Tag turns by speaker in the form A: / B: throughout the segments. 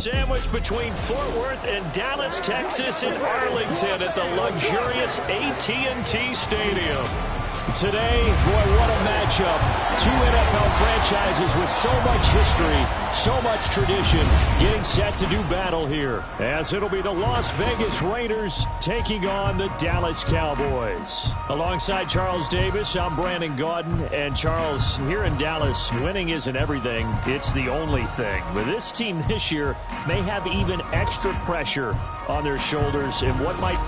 A: Sandwiched between Fort Worth and Dallas, Texas in Arlington at the luxurious AT&T Stadium. Today, boy, what a matchup. Two NFL franchises with so much history, so much tradition, getting set to do battle here, as it'll be the Las Vegas Raiders taking on the Dallas Cowboys. Alongside Charles Davis, I'm Brandon Gaudin. And Charles, here in Dallas, winning isn't everything. It's the only thing. But this team this year may have even extra pressure on their shoulders in what might...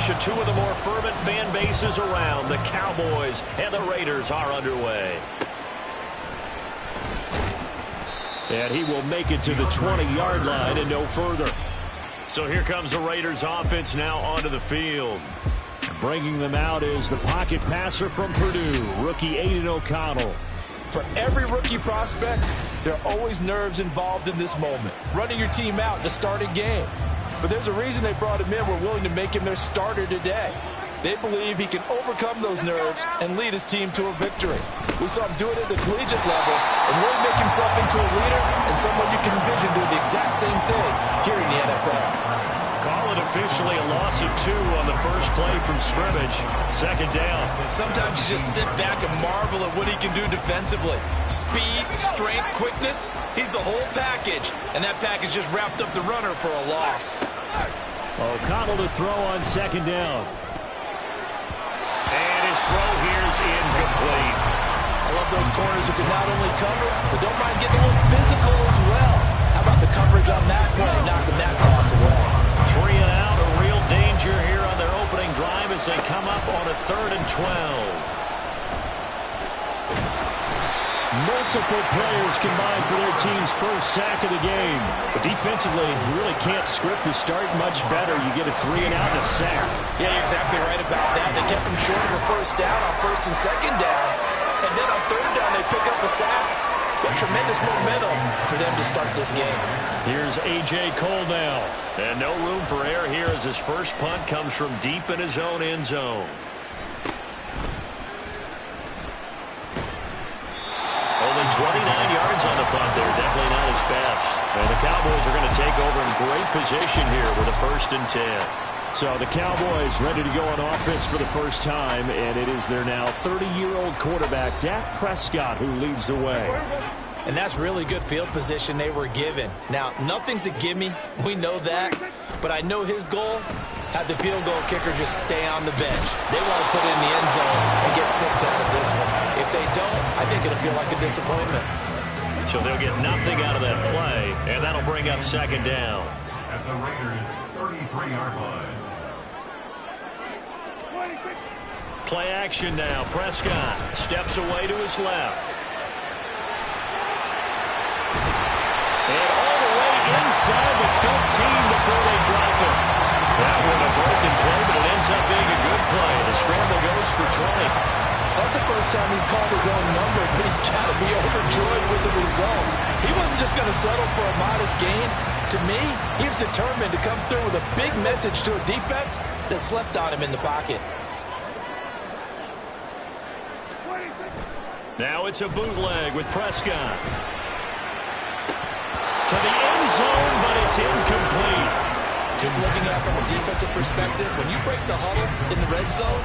A: of two of the more fervent fan bases around. The Cowboys and the Raiders are underway. And he will make it to the 20-yard line and no further. So here comes the Raiders offense now onto the field. Bringing them out is the pocket passer from Purdue, rookie Aiden O'Connell.
B: For every rookie prospect, there are always nerves involved in this moment. Running your team out to start a game. But there's a reason they brought him in. We're willing to make him their starter today. They believe he can overcome those nerves and lead his team to a victory. We saw him do it at the collegiate level and really make himself into a leader and someone you can envision doing the exact same thing here in the NFL.
A: Call it officially a loss of 2 on the first play from scrimmage. Second down.
C: Sometimes you just sit back and marvel at what he can do defensively. Speed, strength, quickness. He's the whole package. And that package just wrapped up the runner for a loss.
A: O'Connell to throw on second down. And his throw here is incomplete.
B: I love those corners who can not only cover, but don't mind getting a little physical as well. How about the coverage on that play, knocking that pass away?
A: 3 and out, a real danger here on their opening drive as they come up on a 3rd and 12. Multiple players combined for their team's first sack of the game. But defensively, you really can't script the start much better. You get a 3 and out and a sack.
B: Yeah, you're exactly right about that. They kept them short of a first down on 1st and 2nd down. And then on 3rd down, they pick up a sack. What tremendous momentum for them to start this game.
A: Here's A.J. Cole now. And no room for error here as his first punt comes from deep in his own end zone. Only 29 yards on the punt there. Definitely not his best. And the Cowboys are going to take over in great position here with a 1st and 10. So the Cowboys ready to go on offense for the first time, and it is their now 30-year-old quarterback, Dak Prescott, who leads the way.
C: And that's really good field position they were given. Now, nothing's a gimme. We know that. But I know his goal, have the field goal kicker just stay on the bench. They want to put it in the end zone and get 6 out of this one. If they don't, I think it'll feel like a disappointment.
A: So they'll get nothing out of that play, and that'll bring up 2nd down.
D: At the Raiders' 33-yard line.
A: Play action now. Prescott steps away to his left. And all the way inside the 15 before they drop it. That one a broken play, but it ends up being a good play. The scramble goes for 20.
B: That's the first time he's called his own number, but he's got to be overjoyed with the result. He wasn't just going to settle for a modest gain. To me, he was determined to come through with a big message to a defense that slept on him in the pocket.
A: Now it's a bootleg with Prescott. To the end zone, but it's incomplete.
C: Just looking at it from a defensive perspective, when you break the huddle in the red zone,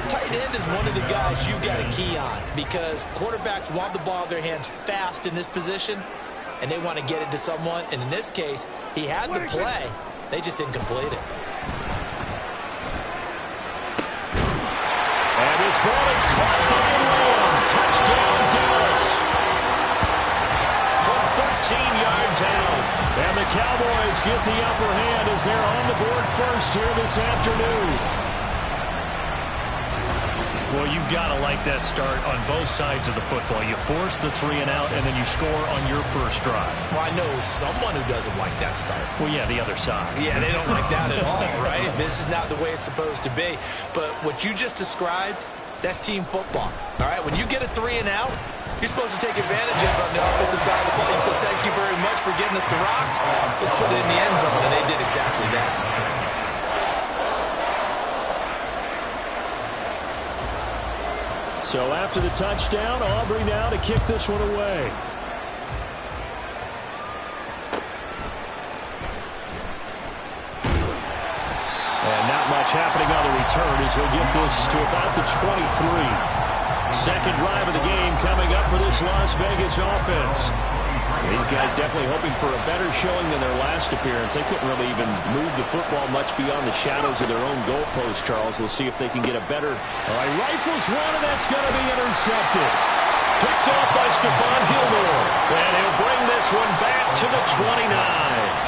C: tight end is one of the guys you've got to key on because quarterbacks want the ball in their hands fast in this position, and they want to get it to someone. And in this case, he had the play. They just didn't complete it.
A: And this ball is caught by Lamb. Touchdown, Dallas. From 13 yards out. And the Cowboys get the upper hand as they're on the board first here this afternoon. Well, you've got to like that start on both sides of the football. You force the 3 and out, and then you score on your first drive.
C: Well, I know someone who doesn't like that start.
A: Well, yeah, the other side.
C: Yeah, they don't like that at all, right? This is not the way it's supposed to be. But what you just described, that's team football, all right? When you get a 3 and out, you're supposed to take advantage of it on the offensive side of the ball. You said, thank you us the rock, let's put it in the end zone, and they did exactly that.
A: So after the touchdown, Aubrey now to kick this one away. And not much happening on the return as he'll get this to about the 23. Second drive of the game coming up for this Las Vegas offense. These guys definitely hoping for a better showing than their last appearance. They couldn't really even move the football much beyond the shadows of their own goalpost, Charles. We'll see if they can get a better... All right, rifles one, and that's going to be intercepted. Picked off by Stephon Gilmore. And he'll bring this one back to the 29.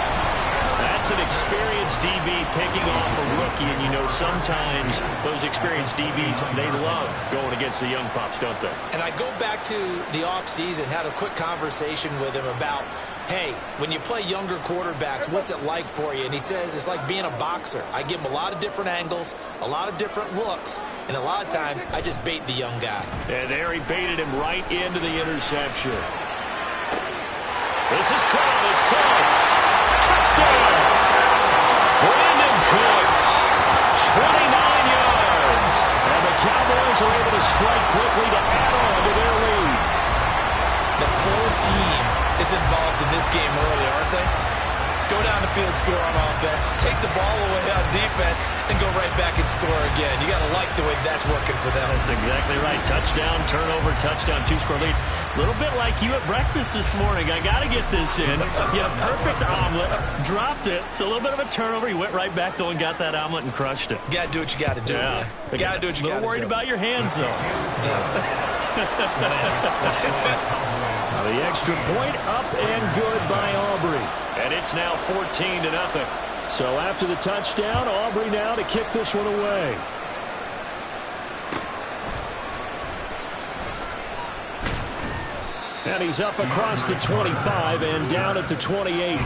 A: That's an experienced DB picking off a rookie, and you know sometimes those experienced DBs, they love going against the young pups, don't they?
C: And I go back to the offseason, had a quick conversation with him about, hey, when you play younger quarterbacks, what's it like for you? And he says it's like being a boxer. I give him a lot of different angles, a lot of different looks, and a lot of times I just bait the young guy.
A: And there he baited him right into the interception. This is caught. It's close. Touchdown! Brandon Cooks, 29 yards. And the Cowboys are able to strike quickly to add on to their lead.
C: The full team is involved in this game early, aren't they? Go down the field, score on offense, take the ball away on defense, and go right back and score again. You got to like the way that's working for them.
A: That's exactly right. Touchdown, turnover, touchdown, two-score lead. A little bit like you at breakfast this morning. I got to get this in. You had a perfect omelet, dropped it. So a little bit of a turnover. You went right back, though, and got that omelet and crushed it.
C: You got to do what you got to do, man. You got to do what you got to do.
A: A little worried about your hands, though. The extra point up and good by Aubrey. And it's now 14-0. So after the touchdown, Aubrey now to kick this one away. And he's up across the 25 and down at the 28.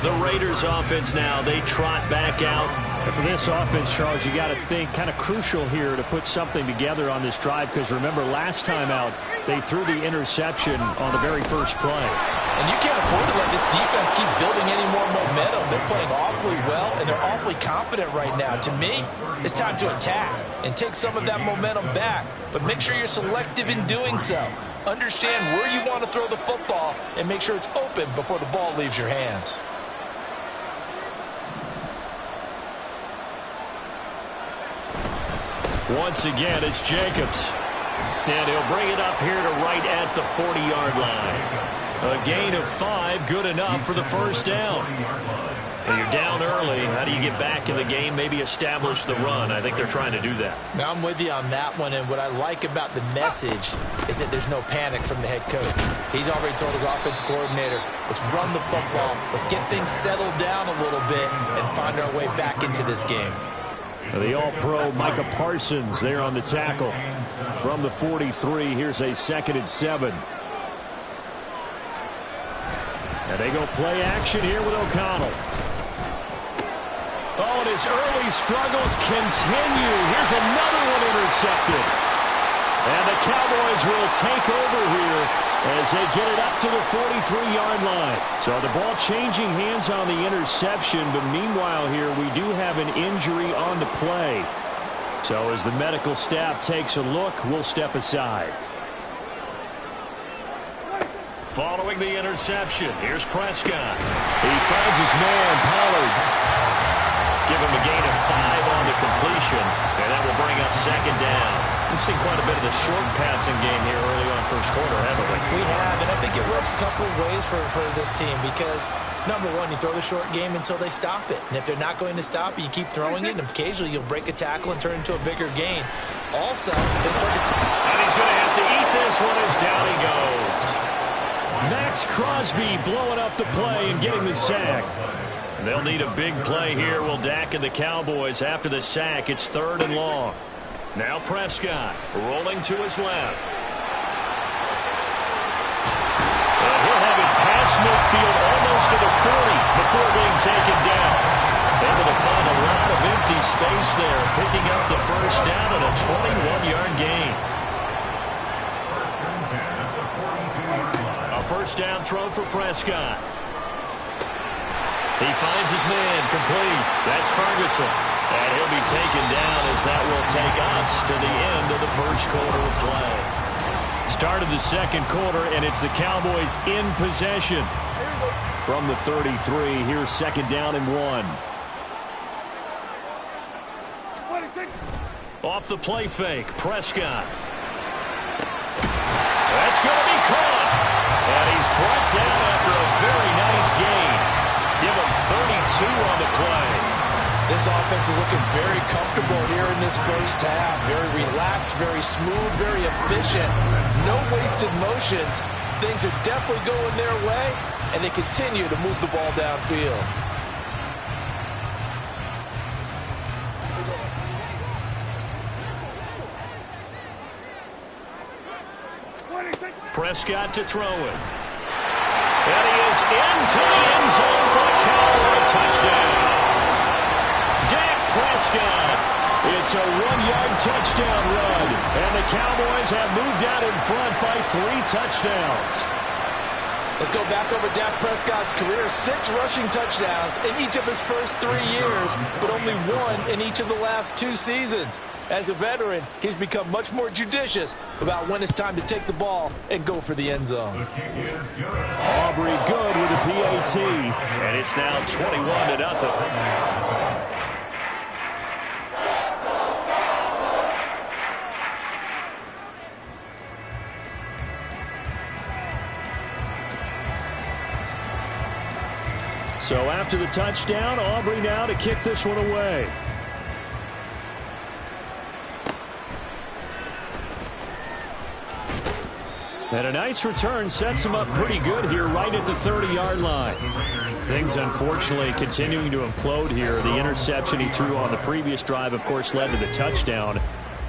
A: The Raiders offense now, they trot back out. And for this offense, Charles, you got to think kind of crucial here to put something together on this drive, because remember last time out, they threw the interception on the very first play.
B: And you can't afford to let this defense keep building any more momentum. They're playing awfully well, and they're awfully confident right now. To me, it's time to attack and take some of that momentum back. But make sure you're selective in doing so. Understand where you want to throw the football and make sure it's open before the ball leaves your hands.
A: Once again, it's Jacobs. And he'll bring it up here to right at the 40-yard line. A gain of 5, good enough for the first down. And you're down early. How do you get back in the game? Maybe establish the run. I think they're trying to do that.
C: Now, I'm with you on that one, and what I like about the message is that there's no panic from the head coach. He's already told his offensive coordinator, let's run the football, let's get things settled down a little bit and find our way back into this game.
A: The All-Pro Micah Parsons there on the tackle. From the 43, here's a 2nd and 7. And they go play action here with O'Connell. Oh, and his early struggles continue. Here's another one intercepted. And the Cowboys will take over here as they get it up to the 43-yard line. So the ball changing hands on the interception, but meanwhile here we do have an injury on the play. So as the medical staff takes a look, we'll step aside. Following the interception, here's Prescott. He finds his man, Pollard. Give him a gain of 5 on the completion, and that will bring up 2nd down. We've seen quite a bit of the short passing game here early on first quarter, haven't we?
C: We have, and I think it works a couple of ways for this team because, number one, you throw the short game until they stop it. And if they're not going to stop it, you keep throwing it, and occasionally you'll break a tackle and turn it into a bigger gain. Also, they start to...
A: And he's going to have to eat this one as down he goes. Max Crosby blowing up the play and getting the sack. They'll need a big play here. Will Dak and the Cowboys after the sack. It's 3rd and long. Now Prescott rolling to his left. And he'll have it past midfield almost to the 40 before being taken down. Able to find a lot of empty space there, picking up the first down and a 21-yard gain. A first down throw for Prescott. He finds his man, complete. That's Ferguson. And he'll be taken down as that will take us to the end of the first quarter of play. Start of the second quarter, and it's the Cowboys in possession. From the 33, here's second down and 1. Off the play fake, Prescott. That's going to be caught. And he's brought down after a very nice gain. Give him 32 on the play.
B: This offense is looking very comfortable here in this first half. Very relaxed, very smooth, very efficient. No wasted motions. Things are definitely going their way, and they continue to move the ball downfield.
A: Prescott to throw it. And he is into the end zone for the Cowboy touchdown. Dak Prescott. It's a 1-yard touchdown run. And the Cowboys have moved out in front by 3 touchdowns.
B: Let's go back over Dak Prescott's career. 6 rushing touchdowns in each of his first 3 years, but only 1 in each of the last 2 seasons. As a veteran, he's become much more judicious about when it's time to take the ball and go for the end zone.
A: Aubrey good with a PAT, and it's now 21-0. So after the touchdown, Aubrey now to kick this one away. And a nice return sets him up pretty good here right at the 30-yard line. Things, unfortunately, continuing to implode here. The interception he threw on the previous drive, of course, led to the touchdown.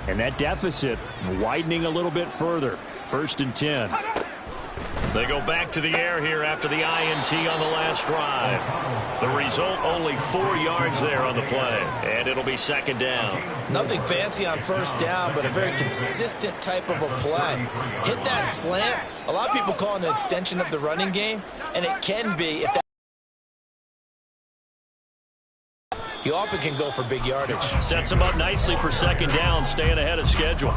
A: And that deficit widening a little bit further. 1st and 10. They go back to the air here after the INT on the last drive. The result, only 4 yards there on the play. And it'll be 2nd down.
C: Nothing fancy on 1st down, but a very consistent type of a play. Hit that slant. A lot of people call it an extension of the running game, and it can be if that. He often can go for big yardage.
A: Sets him up nicely for 2nd down, staying ahead of schedule.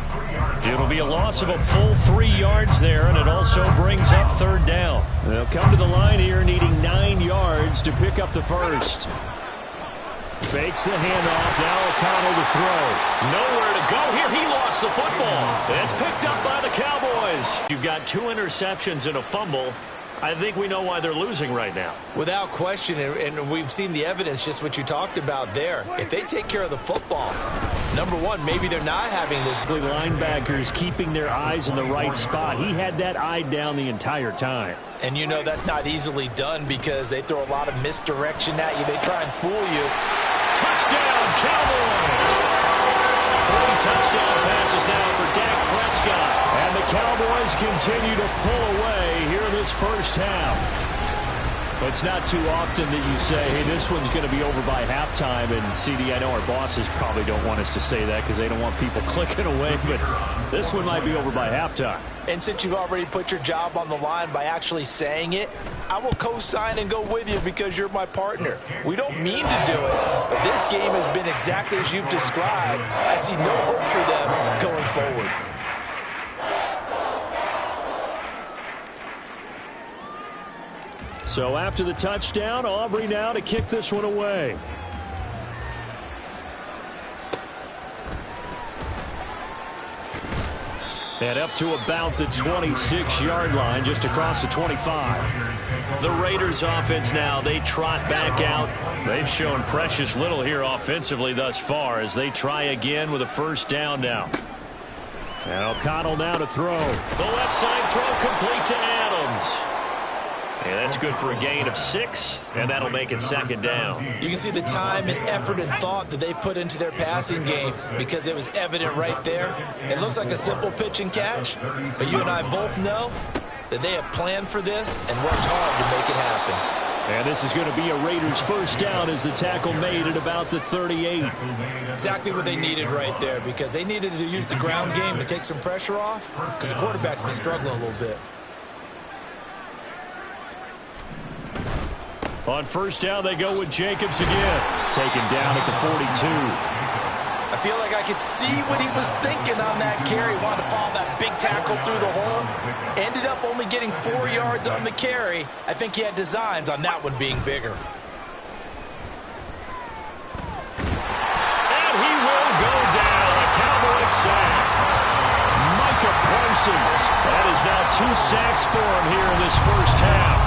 A: It'll be a loss of a full 3 yards there, and it also brings up 3rd down. They'll come to the line here needing 9 yards to pick up the first. Fakes the handoff. Now O'Connell to throw. Nowhere to go here. He lost the football. It's picked up by the Cowboys. You've got 2 interceptions and a fumble. I think we know why they're losing right now.
C: Without question, and we've seen the evidence, just what you talked about there. If they take care of the football, number one, maybe they're not having this.
A: The linebackers keeping their eyes in the right spot. He had that eye down the entire time.
B: And you know that's not easily done because they throw a lot of misdirection at you. They try and fool you.
A: Touchdown, Cowboys! 3 touchdown passes now for Dak Prescott. And the Cowboys continue to pull away here in this first half. It's not too often that you say, hey, this one's going to be over by halftime. And CD, I know our bosses probably don't want us to say that because they don't want people clicking away. But this one might be over by halftime.
B: And since you've already put your job on the line by actually saying it, I will co-sign and go with you because you're my partner. We don't mean to do it, but this game has been exactly as you've described. I see no hope for them going forward.
A: So after the touchdown, Aubrey now to kick this one away. And up to about the 26-yard line, just across the 25. The Raiders offense now, they trot back out. They've shown precious little here offensively thus far as they try again with a 1st down now. And O'Connell now to throw. The left side throw complete to Adams. And that's good for a gain of 6, and that'll make it 2nd down.
C: You can see the time and effort and thought that they put into their passing game because it was evident right there. It looks like a simple pitch and catch, but you and I both know that they have planned for this and worked hard to make it happen.
A: And this is going to be a Raiders 1st down as the tackle made at about the 38.
C: Exactly what they needed right there because they needed to use the ground game to take some pressure off because the quarterback's been struggling a little bit.
A: On first down, they go with Jacobs again. Taken down at the 42.
C: I feel like I could see what he was thinking on that carry. Wanted to follow that big tackle through the hole. Ended up only getting 4 yards on the carry. I think he had designs on that one being bigger.
A: And he will go down. A Cowboy sack. Micah Parsons. That is now 2 sacks for him here in this first half.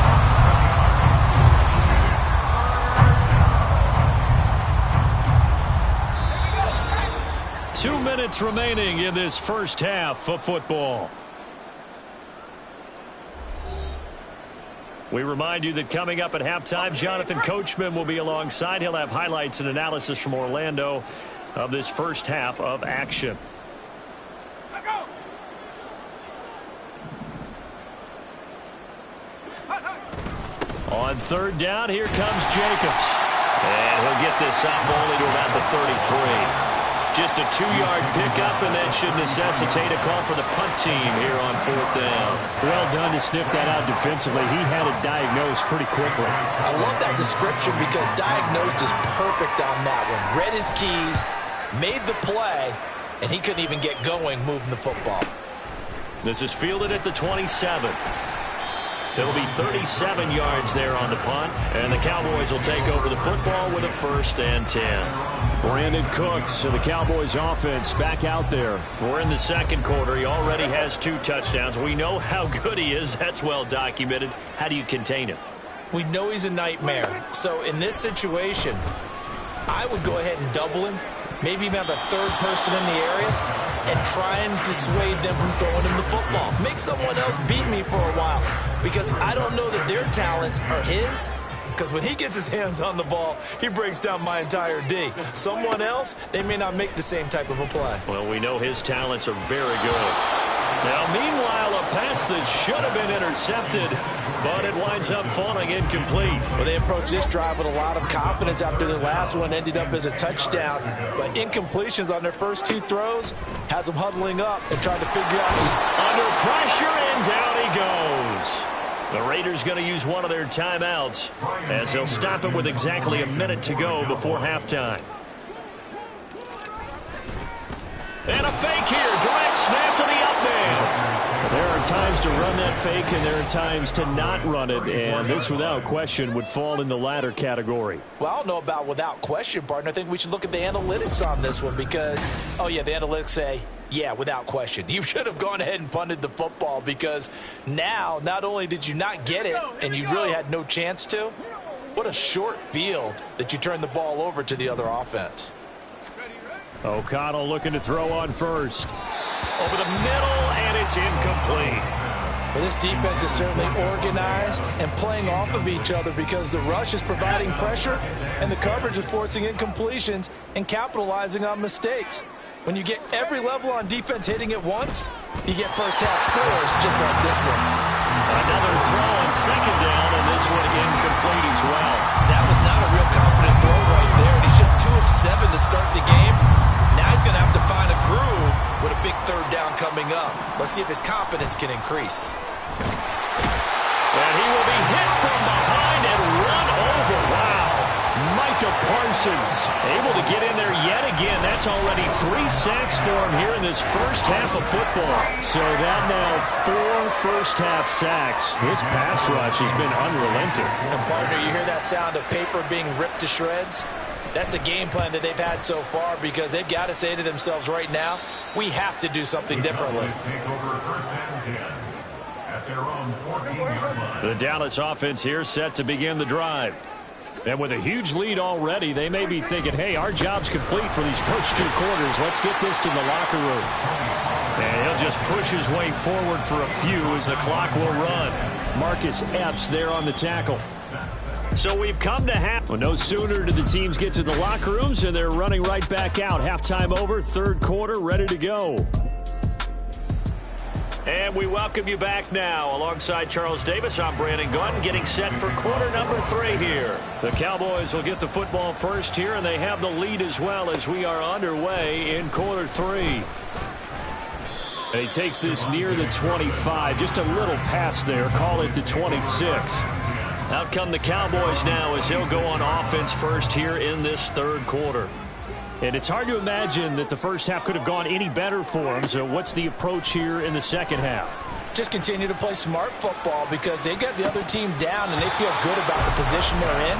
A: Two minutes remaining in this first half of football. We remind you that coming up at halftime, Jonathan Coachman will be alongside. He'll have highlights and analysis from Orlando of this first half of action. On third down, here comes Jacobs. And he'll get this up only to about the 33. Just a 2-yard pickup, and that should necessitate a call for the punt team here on fourth down.
E: Well done to sniff that out defensively. He had it diagnosed pretty quickly.
C: I love that description because diagnosed is perfect on that one. Read his keys, made the play, and he couldn't even get going moving the football.
A: This is fielded at the 27. It'll be 37 yards there on the punt, and the Cowboys will take over the football with a 1st and 10.
E: Brandon Cooks and the Cowboys offense back out there.
A: We're in the second quarter. He already has 2 touchdowns. We know how good he is. That's well documented. How do you contain him?
C: We know he's a nightmare. So in this situation, I would go ahead and double him. Maybe even have a 3rd person in the area and try and dissuade them from throwing him the football. Make someone else beat me for a while because I don't know that their talents are his. Because when he gets his hands on the ball, he breaks down my entire D. Someone else, they may not make the same type of a play.
A: Well, we know his talents are very good. Now, meanwhile, a pass that should have been intercepted, but it winds up falling incomplete.
C: Well, they approached this drive with a lot of confidence after the last one ended up as a touchdown. But incompletions on their first 2 throws has them huddling up and trying to figure out.
A: Under pressure, and down he goes. The Raiders going to use one of their timeouts as they'll stop it with exactly a minute to go before halftime. And a fake here. Direct snap to the up man.
E: There are times to run that fake, and there are times to not run it, and this, without question, would fall in the latter category.
C: Well, I don't know about without question, partner. I think we should look at the analytics on this one because, oh, yeah, the analytics say, yeah, without question. You should have gone ahead and punted the football because now not only did you not get it and you really had no chance to, what a short field that you turned the ball over to the other offense.
E: O'Connell looking to throw on first.
A: Over the middle, and it's incomplete.
C: Well, this defense is certainly organized and playing off of each other because the rush is providing pressure and the coverage is forcing incompletions and capitalizing on mistakes. When you get every level on defense hitting at once, you get first half scores just like this one.
A: Another throw on second down, and this one incomplete as well.
C: That was not a real confident throw right there, and he's just 2 of 7 to start the game. Now he's going to have to find a groove with a big 3rd down coming up. Let's see if his confidence can increase.
A: And he will be hit from behind and run over. Wow.
E: Micah Parsons
A: able to get in there yet again. That's already 3 sacks for him here in this first half of football.
E: So that now 4 first-half sacks. This pass rush has been unrelenting.
C: And, partner, you hear that sound of paper being ripped to shreds? That's the game plan that they've had so far because they've got to say to themselves right now, we have to do something differently.
A: The Dallas offense here set to begin the drive.
E: And with a huge lead already, they may be thinking, hey, our job's complete for these first 2 quarters. Let's get this to the locker room.
A: And he'll just push his way forward for a few as the clock will run.
E: Marcus Epps there on the tackle.
A: So we've come to half.
E: Well, no sooner did the teams get to the locker rooms, and they're running right back out. Halftime over, 3rd quarter, ready to go.
A: And we welcome you back now. Alongside Charles Davis, I'm Brandon Gunn, getting set for quarter number 3 here. The Cowboys will get the football first here, and they have the lead as well as we are underway in quarter 3.
E: And he takes this near the 25, just a little past there, call it the 26.
A: Out come the Cowboys now as he'll go on offense first here in this third quarter.
E: And it's hard to imagine that the first half could have gone any better for him. So what's the approach here in the second half?
C: Just continue to play smart football because they got the other team down and they feel good about the position they're in.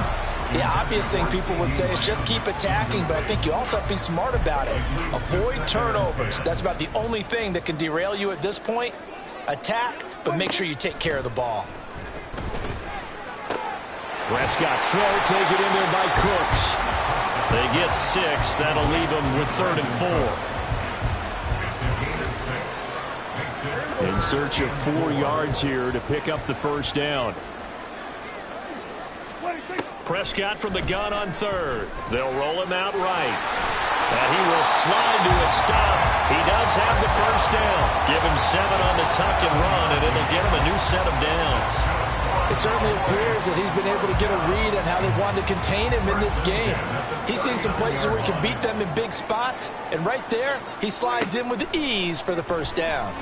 C: The obvious thing people would say is just keep attacking, but I think you also have to be smart about it. Avoid turnovers. That's about the only thing that can derail you at this point. Attack, but make sure you take care of the ball.
E: Prescott's throw taken in there by Cooks.
A: They get 6. That'll leave them with 3rd and 4.
E: In search of 4 yards here to pick up the first down.
A: Prescott from the gun on 3rd. They'll roll him out right. And he will slide to a stop. He does have the first down. Give him 7 on the tuck and run, and it'll get him a new set of downs.
C: It certainly appears that he's been able to get a read on how they wanted to contain him in this game. He's seen some places where he can beat them in big spots, and right there, he slides in with ease for the first down.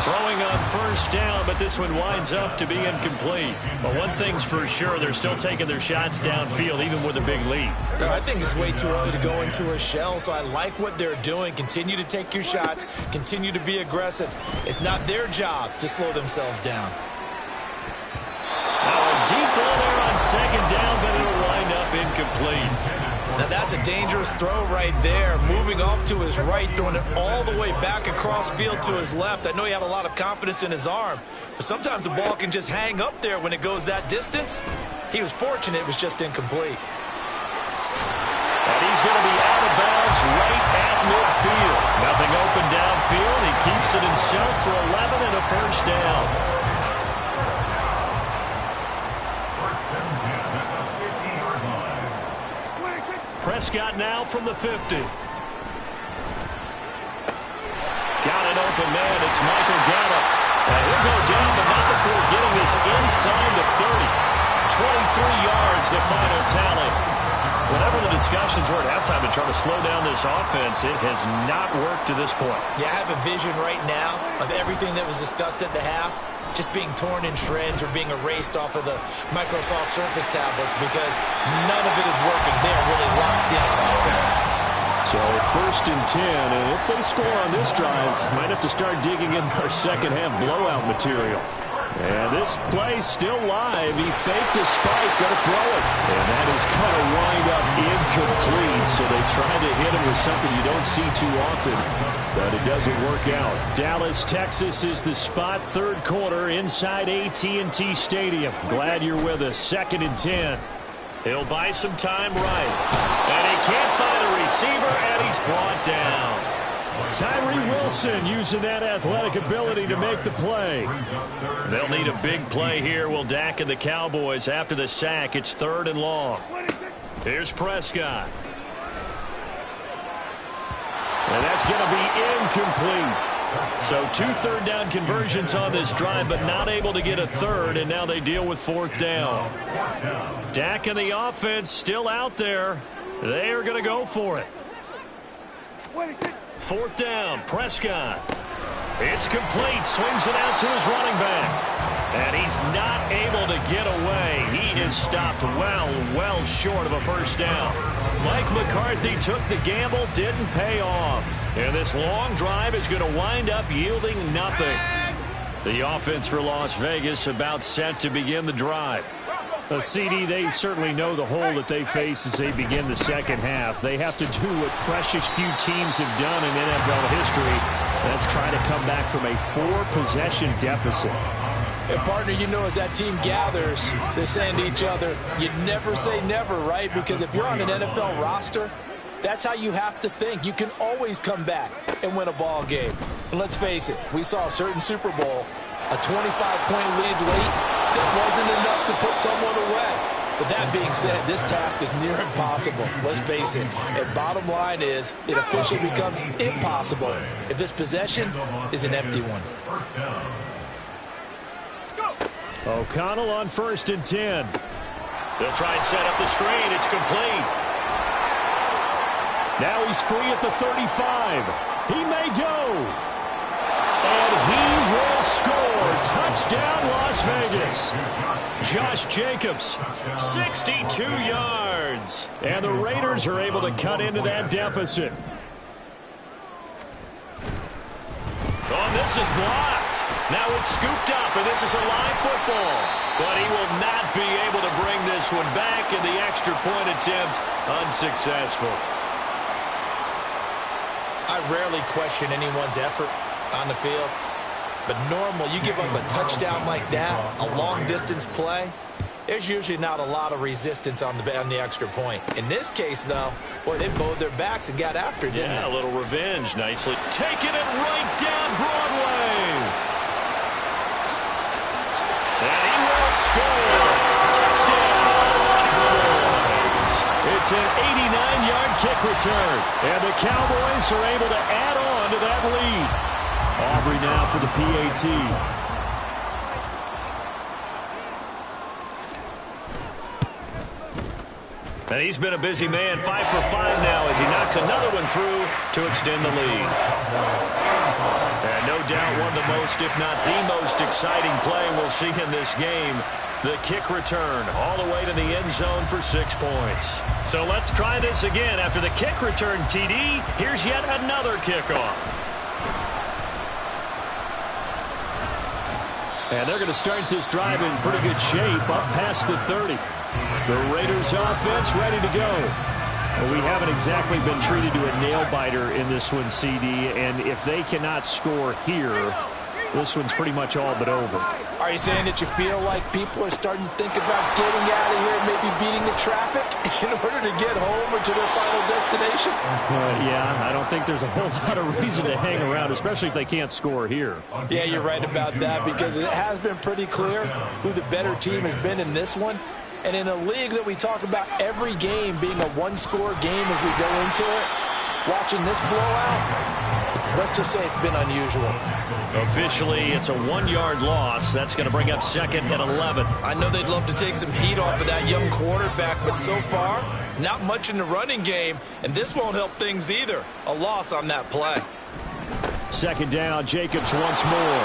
A: Throwing on first down, but this one winds up to be incomplete. But one thing's for sure, they're still taking their shots downfield, even with a big lead.
C: I think it's way too early to go into a shell, so I like what they're doing. Continue to take your shots. Continue to be aggressive. It's not their job to slow themselves down.
A: Now a deep ball there on second down, but it'll wind up incomplete.
C: Now that's a dangerous throw right there. Moving off to his right, throwing it all the way back across field to his left. I know he had a lot of confidence in his arm, but sometimes the ball can just hang up there when it goes that distance. He was fortunate it was just incomplete.
A: And he's going to be out of bounds right at midfield. Nothing open downfield. He keeps it himself for 11 and a first down. Prescott now from the 50. Got an open man. It's Michael Gallup. And he'll go down, but not before getting this inside the 30. 23 yards, the final tally. Whatever the discussions were at halftime to try to slow down this offense, it has not worked to this point.
C: Yeah, I have a vision right now of everything that was discussed at the half just being torn in shreds or being erased off of the Microsoft Surface tablets because none of it is working. They're really locked in on offense.
E: So 1st and 10, and if they score on this drive, might have to start digging in our second half blowout material. And this play still live. He faked the spike, going to throw it. And that is going to wind up incomplete. So they tried to hit him with something you don't see too often, but it doesn't work out. Dallas, Texas is the spot. 3rd quarter inside AT&T Stadium. Glad you're with us. 2nd and 10.
A: He'll buy some time right. And he can't find a receiver, and he's brought down.
E: Tyree Wilson using that athletic ability to make the play.
A: They'll need a big play here. Will Dak and the Cowboys after the sack. It's 3rd and long. Here's Prescott.
E: And that's going to be incomplete.
A: So 2 third down conversions on this drive, but not able to get a third, and now they deal with 4th down. Dak and the offense still out there. They are going to go for it. 4th down, Prescott. It's complete. Swings it out to his running back. And he's not able to get away. He is stopped well short of a first down. Mike McCarthy took the gamble, didn't pay off. And this long drive is going to wind up yielding nothing. The offense for Las Vegas about set to begin the drive.
E: CD, they certainly know the hole that they face as they begin the second half. They have to do what precious few teams have done in NFL history. That's try to come back from a 4-possession deficit.
C: And partner, you know, as that team gathers, they're saying to each other, you never say never, right? Because if you're on an NFL roster, that's how you have to think. You can always come back and win a ball game. And let's face it, we saw a certain Super Bowl, a 25-point lead late. That wasn't enough to put someone away. But that being said, this task is near impossible. Let's face it. And bottom line is, it officially becomes impossible if this possession is an empty one.
E: O'Connell on 1st and 10.
A: They'll try and set up the screen. It's complete.
E: Now he's free at the 35. He may go. And he will score.
A: Touchdown, Las Vegas. Josh Jacobs, 62 yards. And the Raiders are able to cut into that deficit. Oh, this is blocked. Now it's scooped up, and this is a live football. But he will not be able to bring this one back, and the extra point attempt unsuccessful.
C: I rarely question anyone's effort on the field. But normal, you give up a touchdown like that, a long-distance play, there's usually not a lot of resistance on the extra point. In this case, though, boy, they bowed their backs and got after it, didn't they?
A: Yeah, a little revenge. Nicely taking it right down Broadway. And he will score. Touchdown, Cowboys. It's an 89-yard kick return. And the Cowboys are able to add on to that lead. Aubrey now for the PAT. And he's been a busy man, 5 for 5 now as he knocks another one through to extend the lead. And no doubt one of the most, if not the most exciting play we'll see in this game. The kick return all the way to the end zone for 6 points. So let's try this again. After the kick return, TD, here's yet another kickoff. And they're going to start this drive in pretty good shape up past the 30. The Raiders offense ready to go. Well, we haven't exactly been treated to a nail-biter in this one, CD, and if they cannot score here, this one's pretty much all but over.
C: Are you saying that you feel like people are starting to think about getting out of here, maybe beating the traffic in order to get home or to their final destination?
A: Yeah, I don't think there's a whole lot of reason to hang around, especially if they can't score here.
C: Yeah, you're right about that, because it has been pretty clear who the better team has been in this one. And in a league that we talk about every game being a one-score game as we go into it, watching this blowout, let's just say it's been unusual.
A: Officially, it's a 1-yard loss. That's going to bring up 2nd and 11.
C: I know they'd love to take some heat off of that young quarterback, but so far, not much in the running game, and this won't help things either. A loss on that play.
A: 2nd down, Jacobs once more.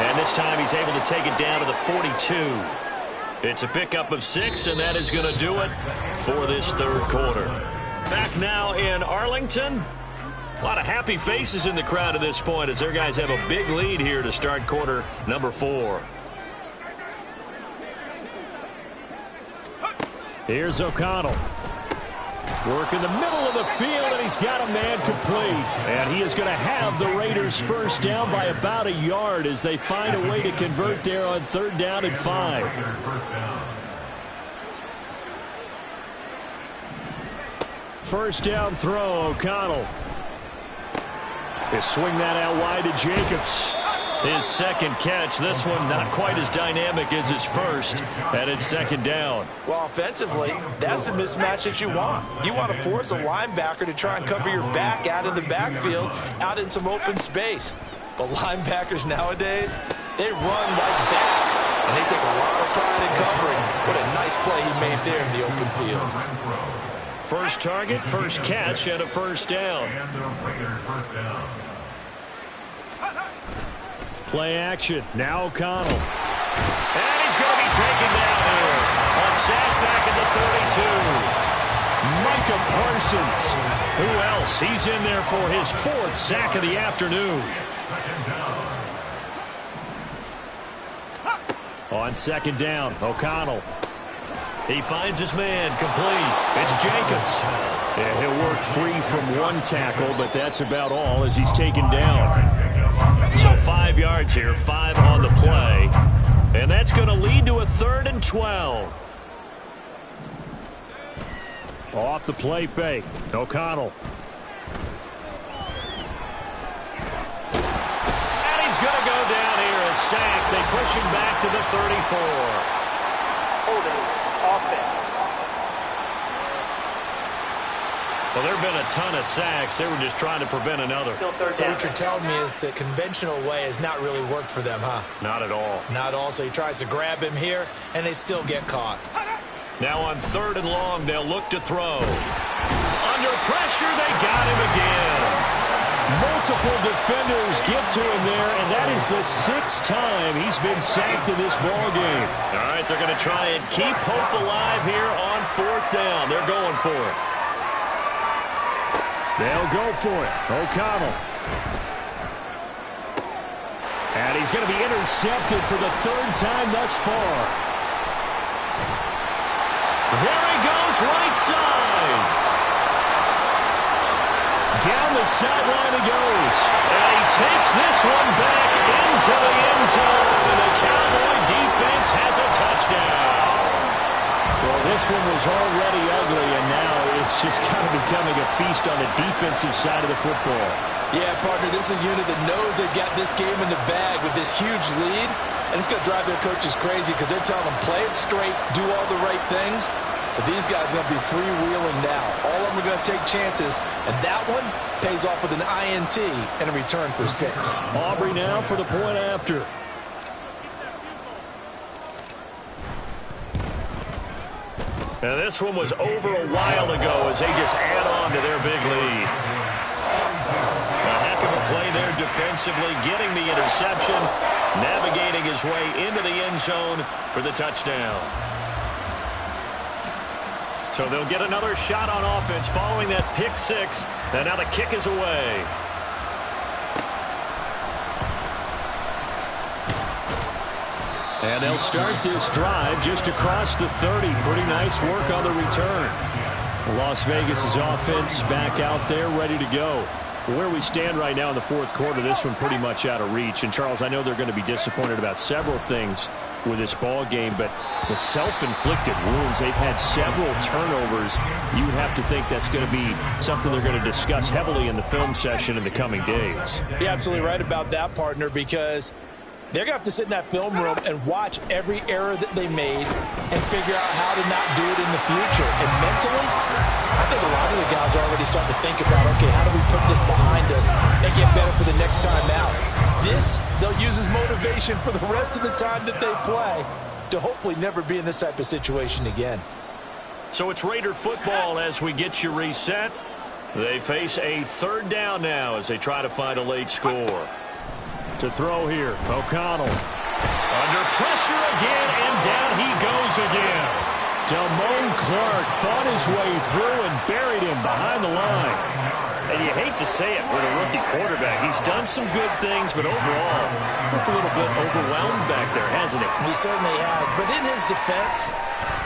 A: And this time he's able to take it down to the 42. It's a pickup of 6, and that is going to do it for this 3rd quarter. Back now in Arlington. A lot of happy faces in the crowd at this point as their guys have a big lead here to start quarter number 4. Here's O'Connell. Work in the middle of the field, and he's got a man complete. And he is going to have the Raiders first down by about a yard as they find a way to convert there on 3rd down and 5. First down throw, O'Connell. They swing that out wide to Jacobs. His 2nd catch. This one not quite as dynamic as his first, and it's 2nd down.
C: Well, offensively, that's the mismatch that you want. You want to force a linebacker to try and cover your back out of the backfield, out in some open space. But linebackers nowadays, they run like backs, and they take a lot of pride in covering. What a nice play he made there in the open field.
A: First target, first catch, and a first down. Play action. Now O'Connell. And he's going to be taken down here. A sack back at the 32. Micah Parsons. Who else? He's in there for his 4th sack of the afternoon. On 2nd down, O'Connell. He finds his man complete. It's Jacobs. Yeah, he'll work free from 1 tackle, but that's about all as he's taken down. So 5 yards here, 5 on the play. And that's going to lead to a 3rd and 12. Off the play fake. O'Connell. And he's going to go down here, a sack. They push him back to the 34.
F: Holding offense.
A: Well, there have been a ton of sacks. They were just trying to prevent another.
C: So what you're telling me is the conventional way has not really worked for them, huh?
A: Not at all.
C: Not at all. So he tries to grab him here, and they still get caught.
A: Now on 3rd and long, they'll look to throw. Under pressure, they got him again. Multiple defenders get to him there, and that is the 6th time he's been sacked in this ball game. All right, they're going to try and keep hope alive here on 4th down. They're going for it. They'll go for it. O'Connell. And he's going to be intercepted for the 3rd time thus far. There he goes, right side. Down the sideline he goes. And he takes this one back into the end zone. And the Cowboy defense has a touchdown. Well, this one was already ugly, and now it's just kind of becoming a feast on the defensive side of the football.
B: Yeah, partner, this is a unit that knows they got this game in the bag with this huge lead, and it's going to drive their coaches crazy because they're telling them, play it straight, do all the right things. But these guys are going to be freewheeling now. All of them are going to take chances, and that one pays off with an INT and a return for 6.
A: Aubrey now for the point after. And this one was over a while ago as they just add on to their big lead. A heck of a play there defensively, getting the interception, navigating his way into the end zone for the touchdown. So they'll get another shot on offense following that pick 6, and now the kick is away. And they'll start this drive just across the 30. Pretty nice work on the return. Las Vegas' offense back out there ready to go. Where we stand right now in the 4th quarter, this one pretty much out of reach. And, Charles, I know they're going to be disappointed about several things with this ball game, but the self-inflicted wounds, they've had several turnovers. You would have to think that's going to be something they're going to discuss heavily in the film session in the coming days.
B: You're absolutely right about that, partner, because they're going to have to sit in that film room and watch every error that they made and figure out how to not do it in the future. And mentally, I think a lot of the guys are already starting to think about, okay, how do we put this behind us and get better for the next time out? This, they'll use as motivation for the rest of the time that they play to hopefully never be in this type of situation again.
A: So it's Raider football as we get you reset. They face a 3rd down now as they try to find a late score. To throw here, O'Connell. Under pressure again, and down he goes again. Damone Clark fought his way through and buried him behind the line. And you hate to say it with a rookie quarterback. He's done some good things, but overall, looked a little bit overwhelmed back there, hasn't he?
C: He certainly has. But in his defense,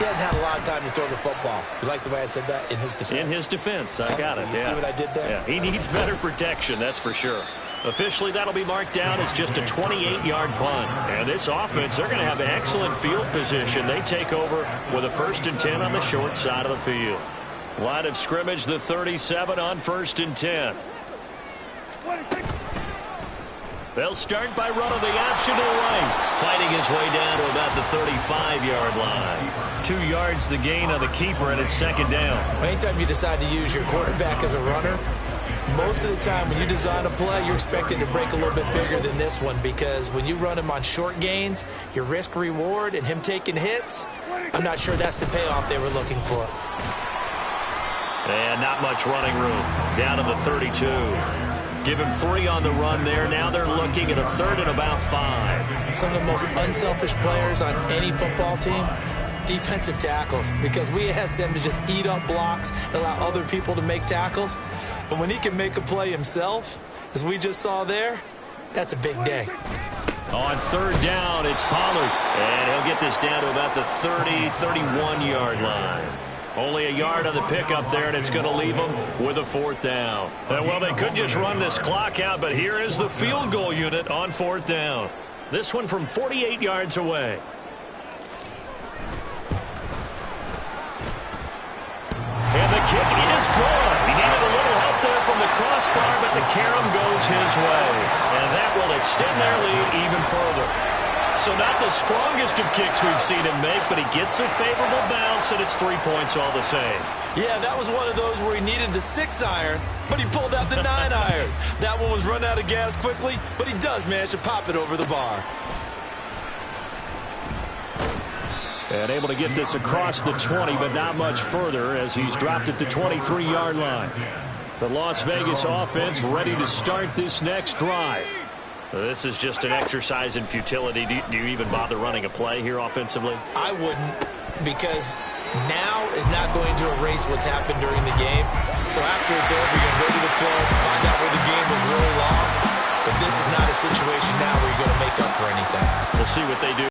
C: he hasn't had a lot of time to throw the football. You like the way I said that? In his defense.
A: In his defense. I got it.
C: You see what I did there?
A: Yeah, he needs better protection, that's for sure. Officially, that'll be marked down as just a 28-yard punt. And this offense, they're going to have excellent field position. They take over with a 1st and 10 on the short side of the field. Line of scrimmage, the 37 on 1st and 10. They'll start by running the option to the right, fighting his way down to about the 35-yard line. 2 yards the gain on the keeper, and it's 2nd down.
C: Anytime you decide to use your quarterback as a runner, most of the time when you design a play, you're expecting to break a little bit bigger than this one, because when you run him on short gains, your risk-reward and him taking hits, I'm not sure that's the payoff they were looking for.
A: And not much running room. Down to the 32. Give him 3 on the run there. Now they're looking at a 3rd and about 5.
C: Some of the most unselfish players on any football team, defensive tackles, because we ask them to just eat up blocks and allow other people to make tackles. But when he can make a play himself, as we just saw there, that's a big day.
A: On 3rd down, it's Pollard. And he'll get this down to about the 30, 31-yard line. Only a yard on the pickup there, and it's going to leave them with a 4th down. Well, they could just run this clock out, but here is the field goal unit on 4th down. This one from 48 yards away. And the kick is good. He needed a little help there from the crossbar, but the carom goes his way. And that will extend their lead even further. So not the strongest of kicks we've seen him make, but he gets a favorable bounce, and it's 3 points all the same.
C: Yeah, that was one of those where he needed the 6-iron, but he pulled out the 9-iron. That one was run out of gas quickly, but he does manage to pop it over the bar.
A: And able to get this across the 20, but not much further as he's dropped at the 23-yard line. The Las Vegas offense ready to start this next drive. This is just an exercise in futility. Do you even bother running a play here offensively?
C: I wouldn't, because now is not going to erase what's happened during the game. So after it's over, you're going to go to the film, find out where the game was really lost. But this is not a situation now where you're going to make up for anything.
A: We'll see what they do.